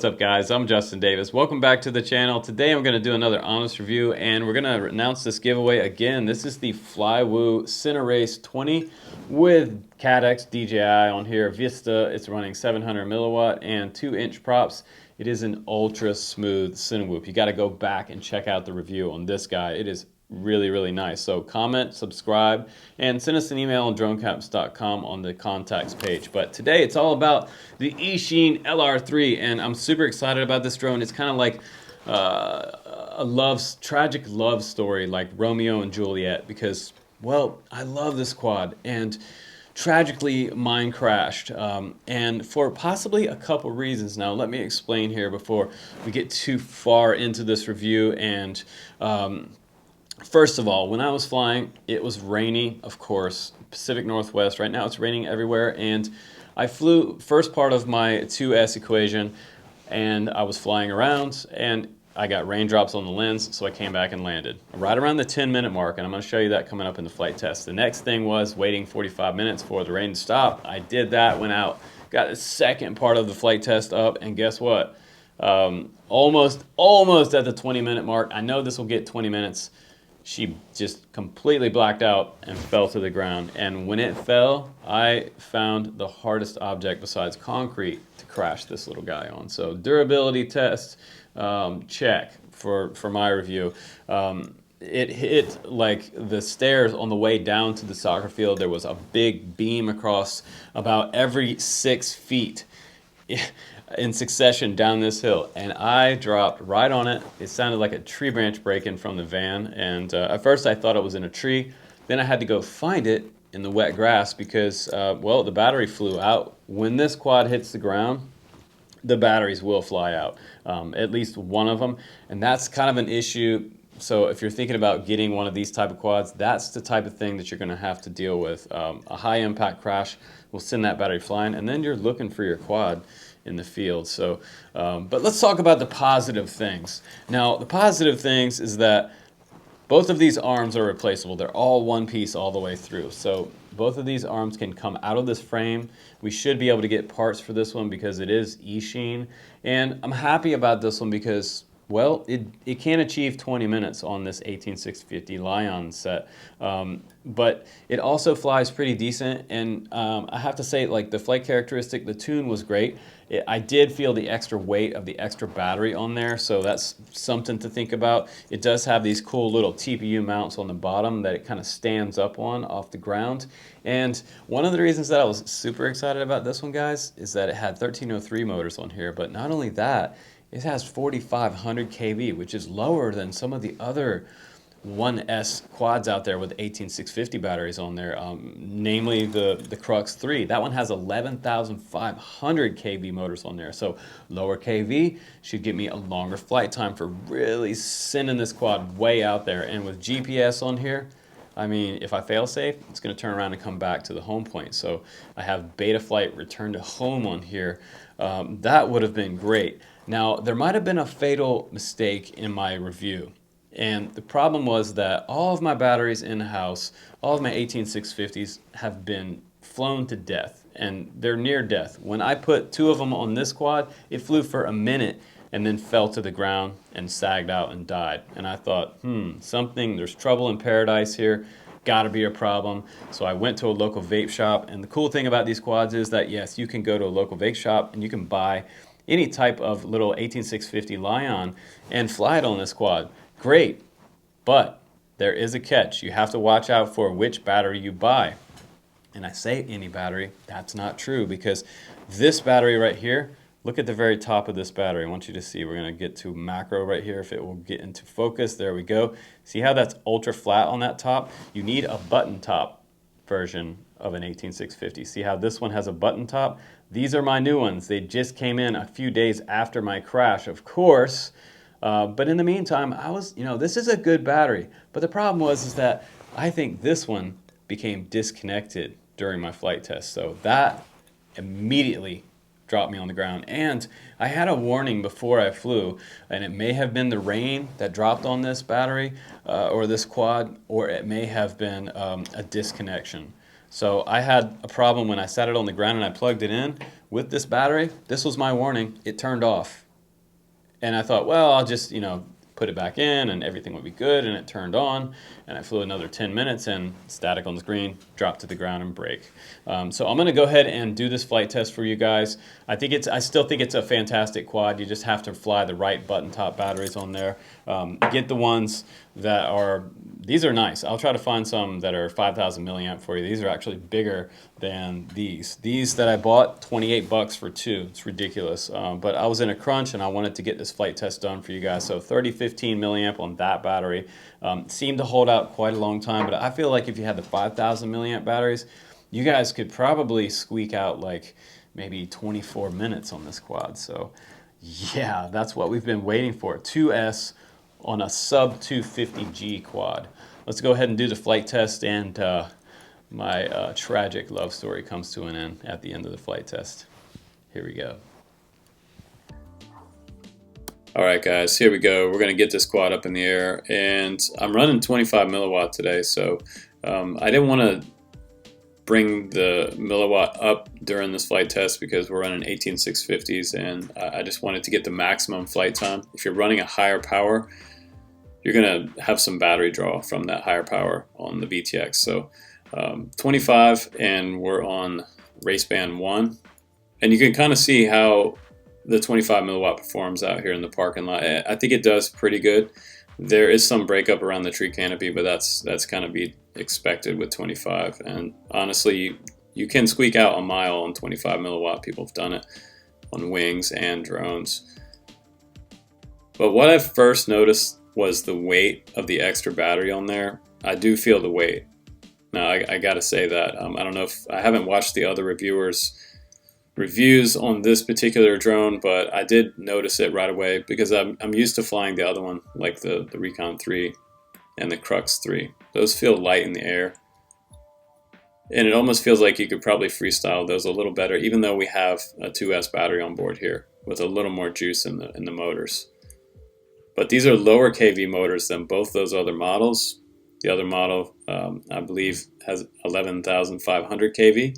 What's up, guys? I'm Justin Davis. Welcome back to the channel. Today I'm going to do another honest review, and we're going to announce this giveaway again. This is the Flywoo Cinerace 20 with CADX DJI on here. Vista, it's running 700 milliwatt and 2-inch props. It is an ultra smooth Cinewhoop. You got to go back and check out the review on this guy. It is really nice. So comment, subscribe, and send us an email on dronecaps.com on the contacts page. But today it's all about the Eachine LR3, and I'm super excited about this drone. It's kind of like a tragic love story, like Romeo and Juliet, because, well, I love this quad, and tragically mine crashed, and for possibly a couple reasons. Now let me explain here before we get too far into this review. And first of all, when I was flying, it was rainy, of course, Pacific Northwest. Right now it's raining everywhere, and I flew first part of my 2S equation, and I was flying around, and I got raindrops on the lens, so I came back and landed right around the 10-minute mark, and I'm going to show you that coming up in the flight test. The next thing was waiting 45 minutes for the rain to stop. I did that, went out, got the second part of the flight test up, and guess what? Almost at the 20-minute mark. I know this will get 20 minutes. She just completely blacked out and fell to the ground. And when it fell, I found the hardest object besides concrete to crash this little guy on. So durability test, check for my review. It hit like the stairs on the way down to the soccer field. There was a big beam across about every 6 feet in succession down this hill, and I dropped right on it. It sounded like a tree branch breaking from the van, and at first I thought it was in a tree. Then I had to go find it in the wet grass because, well, the battery flew out. When this quad hits the ground, the batteries will fly out, at least one of them, and that's kind of an issue. So if you're thinking about getting one of these type of quads, that's the type of thing that you're going to have to deal with. A high impact crash will send that battery flying, and then you're looking for your quad in the field. So, but let's talk about the positive things. Now, the positive things is that both of these arms are replaceable. They're all one piece all the way through. So both of these arms can come out of this frame. We should be able to get parts for this one because it is Eachine. And I'm happy about this one because, well, it can achieve 20 minutes on this 18650 Lion set, but it also flies pretty decent, and I have to say, like, the flight characteristic, the tune was great. I did feel the extra weight of the extra battery on there, so that's something to think about. It does have these cool little TPU mounts on the bottom that it kind of stands up on off the ground, and one of the reasons that I was super excited about this one, guys, is that it had 1303 motors on here, but not only that, it has 4,500 kV, which is lower than some of the other 1S quads out there with 18650 batteries on there, namely the Crux 3. That one has 11,500 kV motors on there. So lower kV should give me a longer flight time for really sending this quad way out there. And with GPS on here, I mean, if I fail safe, it's going to turn around and come back to the home point. So I have beta flight return to home on here. That would have been great. Now, there might have been a fatal mistake in my review. And the problem was that all of my batteries in the house, all of my 18650s have been flown to death, and they're near death. When I put 2 of them on this quad, it flew for a minute and then fell to the ground and sagged out and died. And I thought, there's trouble in paradise here. Gotta be a problem. So I went to a local vape shop, and the cool thing about these quads is that, yes, you can go to a local vape shop and you can buy any type of little 18650 Lion and fly it on this quad. Great, but there is a catch. You have to watch out for which battery you buy. And I say any battery, that's not true, because this battery right here, look at the very top of this battery. I want you to see, we're going to get to macro right here if it will get into focus. There we go. See how that's ultra flat on that top? You need a button top version of an 18650. See how this one has a button top? These are my new ones. They just came in a few days after my crash, of course. But in the meantime, this is a good battery. But the problem is that I think this one became disconnected during my flight test. So that immediately dropped me on the ground. And I had a warning before I flew, and it may have been the rain that dropped on this battery or this quad, or it may have been a disconnection. So I had a problem when I sat it on the ground and I plugged it in with this battery. This was my warning. It turned off. And I thought, well, I'll just, you know, put it back in and everything would be good, and it turned on, and I flew another 10 minutes and static on the screen, dropped to the ground and break. So I'm gonna go ahead and do this flight test for you guys. I still think it's a fantastic quad. You just have to fly the right button top batteries on there. Get the ones that are, these are nice. I'll try to find some that are 5,000 milliamp for you. These are actually bigger than these. These that I bought, 28 bucks for two. It's ridiculous. But I was in a crunch and I wanted to get this flight test done for you guys. So 3015 milliamp on that battery. Seemed to hold out quite a long time, but I feel like if you had the 5,000 milliamp batteries, you guys could probably squeak out like maybe 24 minutes on this quad. So yeah, that's what we've been waiting for. 2S on a sub 250G quad. Let's go ahead and do the flight test, and my tragic love story comes to an end at the end of the flight test. Here we go. All right, guys, here we go. We're gonna get this quad up in the air, and I'm running 25 milliwatt today, so I didn't want to bring the milliwatt up during this flight test because we're running 18650s, and I just wanted to get the maximum flight time. If you're running a higher power, you're gonna have some battery draw from that higher power on the VTX. So 25, and we're on race band 1, and you can kind of see how the 25 milliwatt performs out here in the parking lot. I think it does pretty good. There is some breakup around the tree canopy, but that's kind of be expected with 25. And honestly, you can squeak out a mile on 25 milliwatt. People have done it on wings and drones. But what I first noticed was the weight of the extra battery on there. I do feel the weight. Now, I gotta say that. I don't know if I haven't watched the other reviews on this particular drone, but I did notice it right away because I'm used to flying the other one, like the Recon 3 and the Crux 3. Those feel light in the air, and it almost feels like you could probably freestyle those a little better, even though we have a 2S battery on board here with a little more juice in the motors. But these are lower kV motors than both those other models. The other model, I believe, has 11,500 kV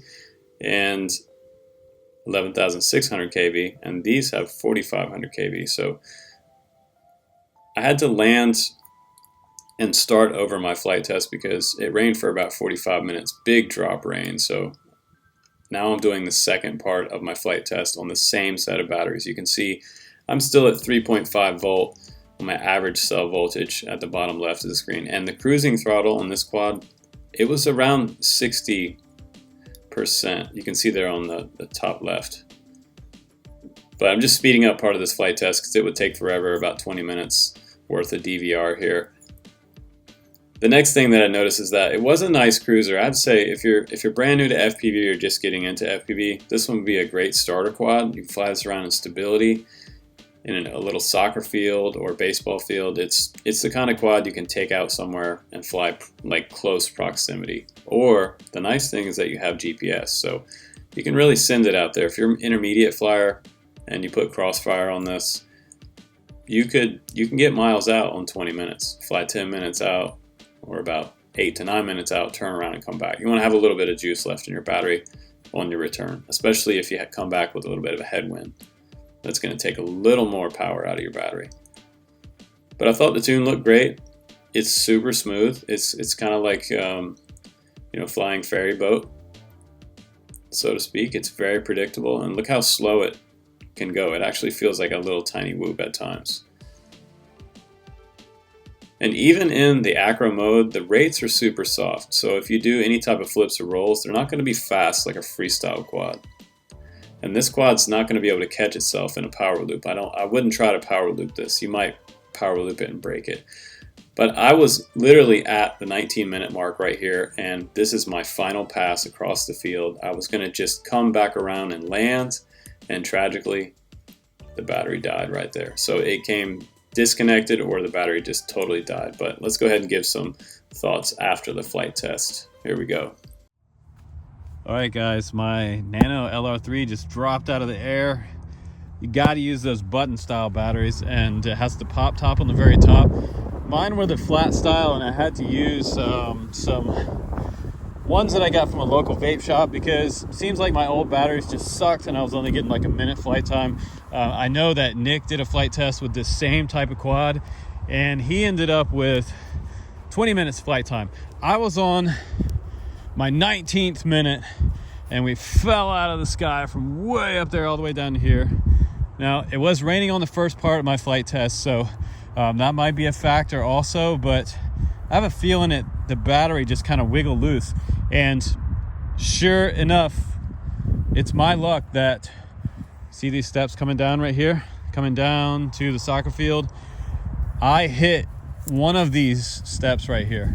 and 11,600 kV, and these have 4,500 kV. So I had to land and start over my flight test because it rained for about 45 minutes, big drop rain. So now I'm doing the second part of my flight test on the same set of batteries. You can see I'm still at 3.5 volt on my average cell voltage at the bottom left of the screen, and the cruising throttle on this quad, it was around 60%. You can see there on the top left. But I'm just speeding up part of this flight test because it would take forever, about 20 minutes worth of DVR here. The next thing that I noticed is that it was a nice cruiser. I'd say if you're brand new to FPV or just getting into FPV, this one would be a great starter quad. You can fly this around in stability in a little soccer field or baseball field. It's the kind of quad you can take out somewhere and fly like close proximity. Or the nice thing is that you have GPS, so you can really send it out there. If you're an intermediate flyer and you put crossfire on this, you can get miles out on 20 minutes. Fly 10 minutes out, or about 8 to 9 minutes out, turn around and come back. You want to have a little bit of juice left in your battery on your return, especially if you come back with a little bit of a headwind. That's going to take a little more power out of your battery. But I thought the tune looked great. It's super smooth. It's kind of like flying ferry boat, so to speak. It's very predictable, and look how slow it can go. It actually feels like a little tiny whoop at times. And even in the acro mode, the rates are super soft. So if you do any type of flips or rolls, they're not going to be fast like a freestyle quad. And this quad's not going to be able to catch itself in a power loop. I wouldn't try to power loop this. You might power loop it and break it. But I was literally at the 19-minute mark right here, and this is my final pass across the field. I was going to just come back around and land, and tragically, the battery died right there. So it came disconnected, or the battery just totally died. But let's go ahead and give some thoughts after the flight test. Here we go. All right, guys, my Nano LR3 just dropped out of the air. You got to use those button style batteries, and it has the pop top on the very top. Mine were the flat style, and I had to use some ones that I got from a local vape shop, because it seems like my old batteries just sucked and I was only getting like a minute flight time. I know that Nick did a flight test with this same type of quad and he ended up with 20 minutes flight time. I was on my 19th minute and we fell out of the sky from way up there all the way down to here. Now, it was raining on the first part of my flight test, so that might be a factor also, but I have a feeling that the battery just kind of wiggled loose. And sure enough, it's my luck that, see these steps coming down right here, coming down to the soccer field? I hit one of these steps right here.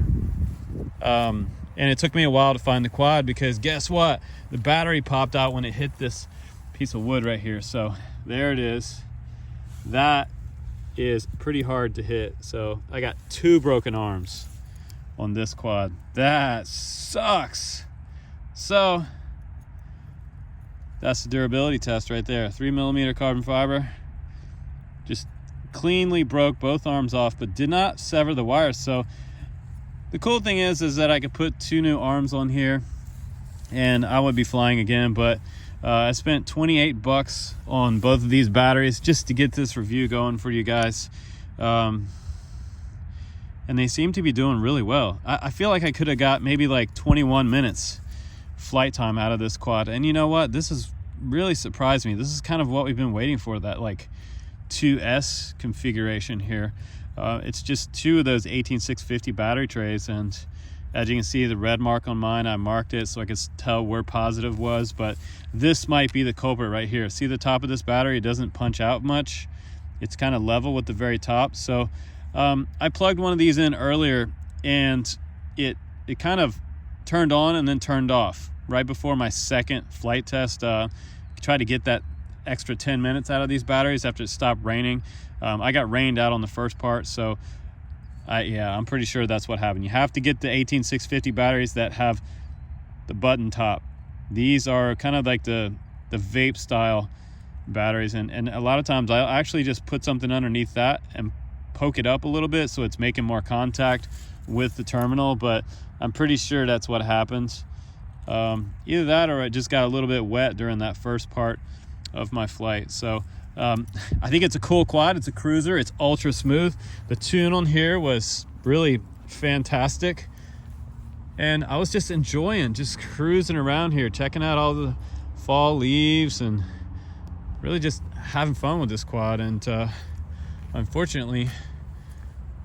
And it took me a while to find the quad because guess what? The battery popped out when it hit this piece of wood right here. So there it is. That is pretty hard to hit. So I got 2 broken arms on this quad. That sucks. So that's the durability test right there. 3mm carbon fiber. Just cleanly broke both arms off, but did not sever the wires. So the cool thing is that I could put 2 new arms on here and I would be flying again. But I spent 28 bucks on both of these batteries just to get this review going for you guys. And they seem to be doing really well. I feel like I could have got maybe like 21 minutes flight time out of this quad. And you know what? This has really surprised me. This is kind of what we've been waiting for, that like 2S configuration here. It's just 2 of those 18650 battery trays, and as you can see, the red mark on mine, I marked it so I could tell where positive was, but this might be the culprit right here. See the top of this battery? It doesn't punch out much. It's kind of level with the very top. So I plugged one of these in earlier and it kind of turned on and then turned off right before my second flight test. Tried to get that extra 10 minutes out of these batteries after it stopped raining. I got rained out on the first part, so yeah, I'm pretty sure that's what happened. You have to get the 18650 batteries that have the button top. These are kind of like the vape style batteries, and a lot of times I'll actually just put something underneath that and poke it up a little bit so it's making more contact with the terminal, but I'm pretty sure that's what happens. Either that or it just got a little bit wet during that first part of my flight. So I think it's a cool quad. It's a cruiser. It's ultra smooth. The tune on here was really fantastic, and I was just enjoying just cruising around here, checking out all the fall leaves and really just having fun with this quad. And unfortunately,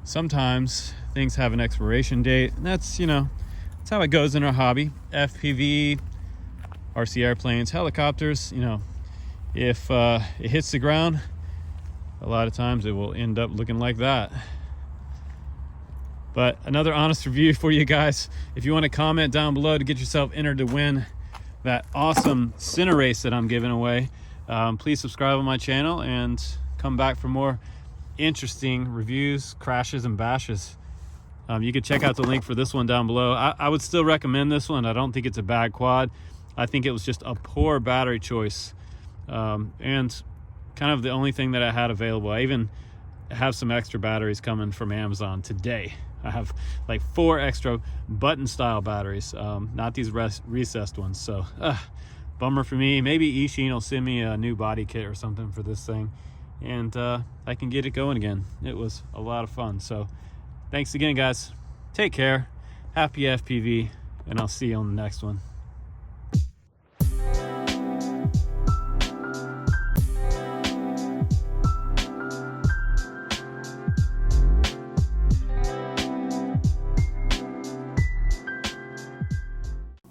sometimes things have an expiration date, and that's, you know, that's how it goes in our hobby. FPV, RC airplanes, helicopters, you know, if it hits the ground, a lot of times it will end up looking like that. But another honest review for you guys. If you want to comment down below to get yourself entered to win that awesome center race that I'm giving away, please subscribe on my channel and come back for more interesting reviews, crashes, and bashes. You can check out the link for this one down below. I would still recommend this one. I don't think it's a bad quad. I think it was just a poor battery choice, and kind of the only thing that I had available. I even have some extra batteries coming from Amazon today. I have like 4 extra button style batteries, not these recessed ones. So bummer for me. Maybe Eachine will send me a new body kit or something for this thing, and I can get it going again. It was a lot of fun. So thanks again, guys. Take care. Happy FPV, and I'll see you on the next one.